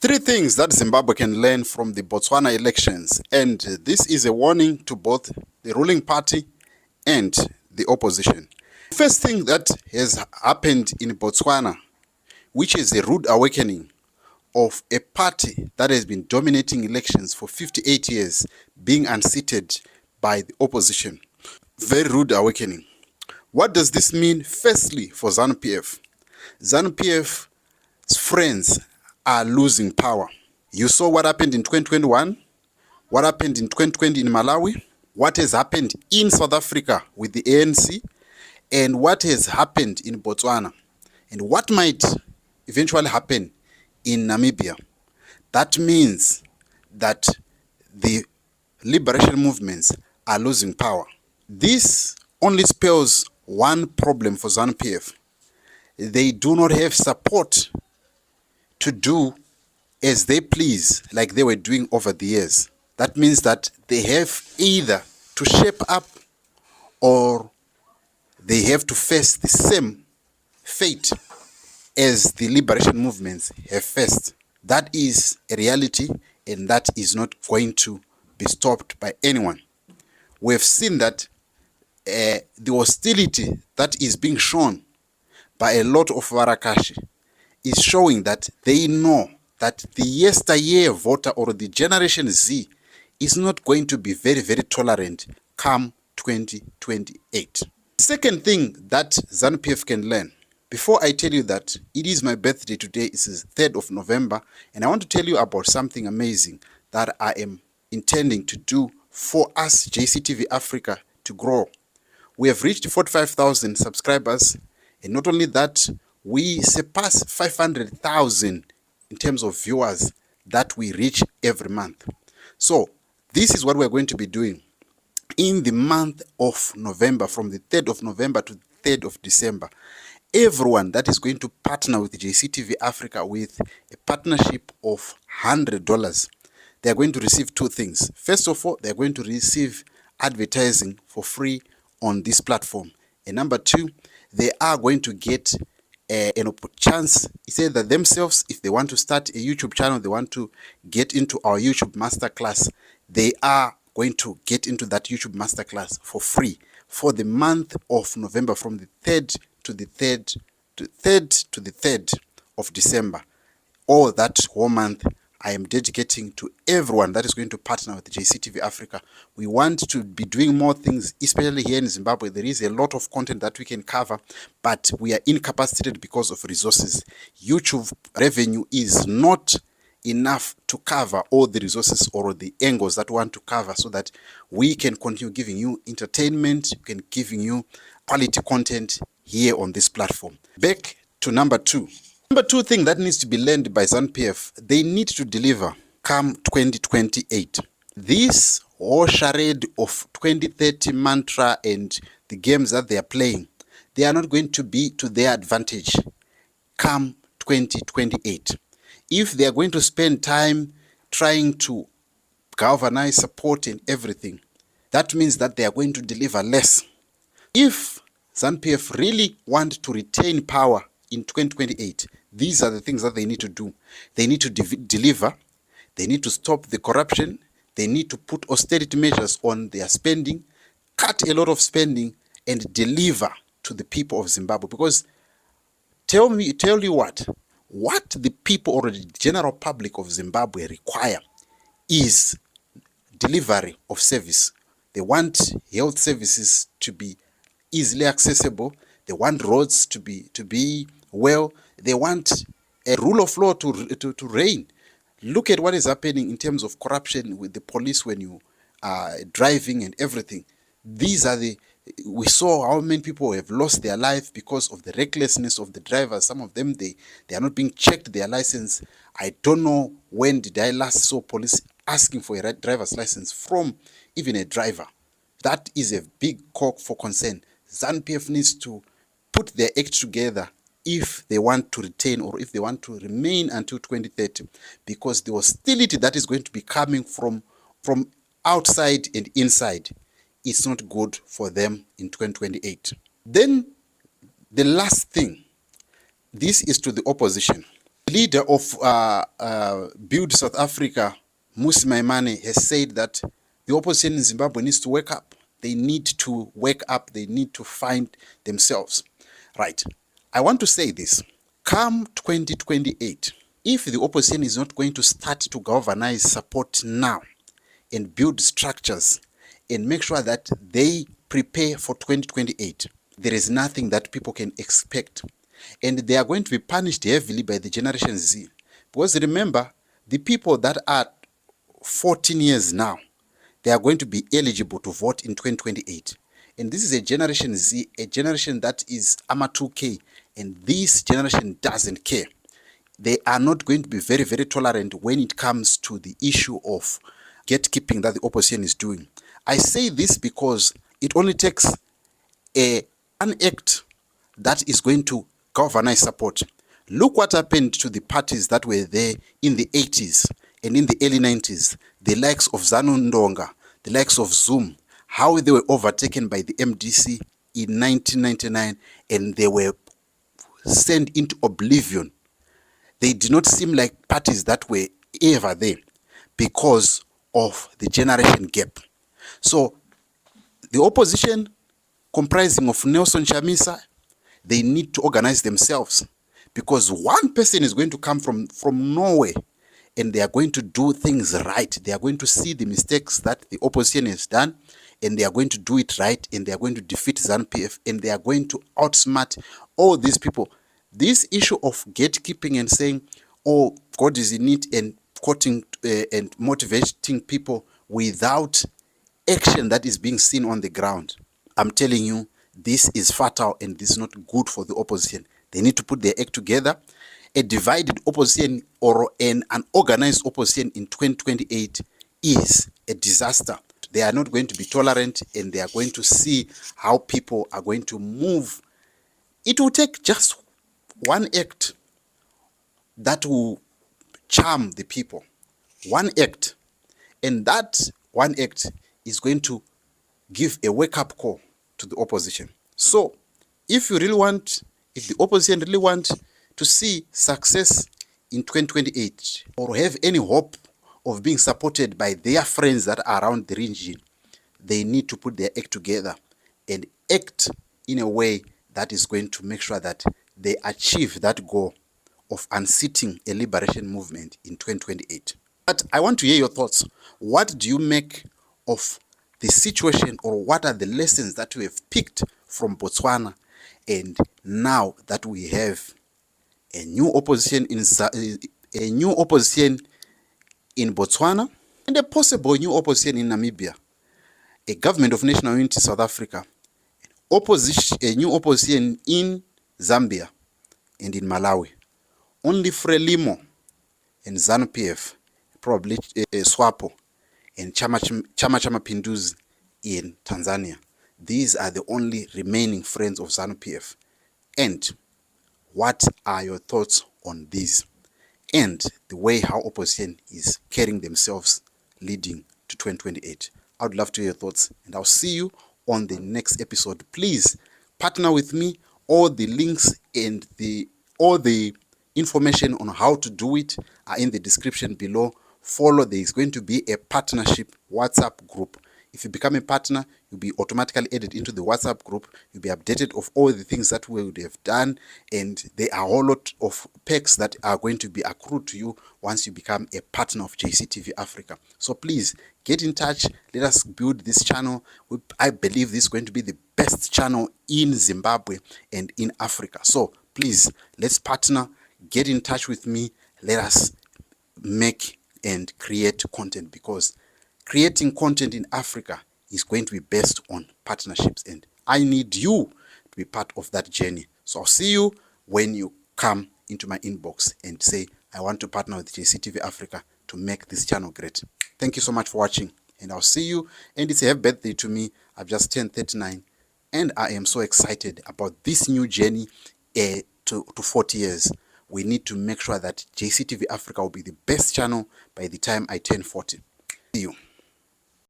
Three things that Zimbabwe can learn from the Botswana elections, and this is a warning to both the ruling party and the opposition. First thing that has happened in Botswana, which is a rude awakening of a party that has been dominating elections for 58 years, being unseated by the opposition. Very rude awakening. What does this mean? Firstly, for ZANU-PF. ZANU-PF's friends are losing power. You saw what happened in 2021, what happened in 2020 in Malawi, what has happened in South Africa with the ANC, and what has happened in Botswana, and what might eventually happen in Namibia. That means that the liberation movements are losing power. This only spells one problem for ZANU-PF. They do not have support to do as they please, like they were doing over the years. That means that they have either to shape up or they have to face the same fate as the liberation movements have faced. That is a reality, and that is not going to be stopped by anyone. We have seen that the hostility that is being shown by a lot of Varakashi is showing that they know that the yesteryear voter or the Generation Z is not going to be very, very tolerant come 2028. Second thing that ZANU-PF can learn, before I tell you that it is my birthday today, it is 3rd of November, and I want to tell you about something amazing that I am intending to do for us, JCTV Africa, to grow. We have reached 45,000 subscribers, and not only that, we surpass 500,000 in terms of viewers that we reach every month. So this is what we're going to be doing in the month of November, from the 3rd of November to the 3rd of December. Everyone that is going to partner with JCTV Africa with a partnership of $100, they are going to receive two things. First of all, they are going to receive advertising for free on this platform. And number two, they are going to get a chance, it's either themselves, if they want to start a YouTube channel, they want to get into our YouTube masterclass, they are going to get into that YouTube masterclass for free for the month of November, from the 3rd to the 3rd of December. All that whole month I am dedicating to everyone that is going to partner with JCTV Africa. We want to be doing more things, especially here in Zimbabwe. There is a lot of content that we can cover, but we are incapacitated because of resources. YouTube revenue is not enough to cover all the resources or the angles that we want to cover, so that we can continue giving you entertainment, giving you quality content here on this platform. Back to number two. Number two thing that needs to be learned by ZANU-PF, they need to deliver come 2028. This whole charade of 2030 mantra and the games that they are playing, they are not going to be to their advantage come 2028. If they are going to spend time trying to galvanize support and everything, that means that they are going to deliver less. If ZANU-PF really want to retain power in 2028, these are the things that they need to do. They need to deliver. They need to stop the corruption. They need to put austerity measures on their spending, cut a lot of spending, and deliver to the people of Zimbabwe. Because tell you what the people or the general public of Zimbabwe require is delivery of service. They want health services to be easily accessible. They want roads to be well. They want a rule of law to reign. Look at what is happening in terms of corruption with the police when you are driving and everything. We saw how many people have lost their life because of the recklessness of the drivers. Some of them, they are not being checked their license. I don't know when did I last saw police asking for a driver's license from even a driver. That is a big cause for concern. ZANU-PF needs to put their act together if they want to retain or if they want to remain until 2030, because the hostility that is going to be coming from outside and inside, it's not good for them in 2028. Then the last thing, this is to the opposition. The leader of Build South Africa, Musi Maimane, has said that the opposition in Zimbabwe needs to wake up. They need to wake up. They need to find themselves. Right. I want to say this. Come 2028, if the opposition is not going to start to galvanize support now and build structures and make sure that they prepare for 2028, there is nothing that people can expect. And they are going to be punished heavily by the Generation Z. Because remember, the people that are 14 years now, they are going to be eligible to vote in 2028. And this is a Generation Z, a generation that is AMA 2K, and this generation doesn't care. They are not going to be very, very tolerant when it comes to the issue of gatekeeping that the opposition is doing. I say this because it only takes an act that is going to galvanize support. Look what happened to the parties that were there in the 80s and in the early 90s, the likes of ZANU Ndonga, the likes of Zoom, how they were overtaken by the MDC in 1999 and they were sent into oblivion. They did not seem like parties that were ever there because of the generation gap. So the opposition, comprising of Nelson Chamisa, they need to organize themselves, because one person is going to come from nowhere and they are going to do things right. They are going to see the mistakes that the opposition has done and they are going to do it right, and they are going to defeat ZANU-PF, and they are going to outsmart all these people. This issue of gatekeeping and saying, oh, God is in it, and quoting and motivating people without action that is being seen on the ground, I'm telling you, this is fatal and this is not good for the opposition. They need to put their act together. A divided opposition or an unorganized opposition in 2028 is a disaster. They are not going to be tolerant, and they are going to see how people are going to move. It will take just one act that will charm the people. One act. And that one act is going to give a wake-up call to the opposition. So, if the opposition really want to see success in 2028, or have any hope of being supported by their friends that are around the region, they need to put their act together and act in a way that is going to make sure that they achieve that goal of unseating a liberation movement in 2028. But I want to hear your thoughts. What do you make of the situation, or what are the lessons that we have picked from Botswana, and now that we have a new opposition in Botswana and a possible new opposition in Namibia, a government of national unity South Africa, a new opposition in Zambia and in Malawi, only Frelimo and ZANU-PF, probably SWAPO, and Chama Mapinduzi in Tanzania. These are the only remaining friends of ZANU-PF. And what are your thoughts on this and the way how opposition is carrying themselves leading to 2028? I would love to hear your thoughts, and I'll see you on the next episode. Please partner with me. All the links and all the information on how to do it are in the description below. Follow. There is going to be a partnership WhatsApp group. If you become a partner, you'll be automatically added into the WhatsApp group. You'll be updated of all the things that we would have done, and there are a whole lot of perks that are going to be accrued to you once you become a partner of JCTV Africa. So please get in touch. Let us build this channel. I believe this is going to be the best channel in Zimbabwe and in Africa. So please, let's partner. Get in touch with me. Let us make and create content, because creating content in Africa is going to be based on partnerships, and I need you to be part of that journey. So I'll see you when you come into my inbox and say, I want to partner with JCTV Africa to make this channel great. Thank you so much for watching, and I'll see you. And it's a happy birthday to me. I've just turned 39, and I am so excited about this new journey to 40 years. We need to make sure that JCTV Africa will be the best channel by the time I turn 40. See you.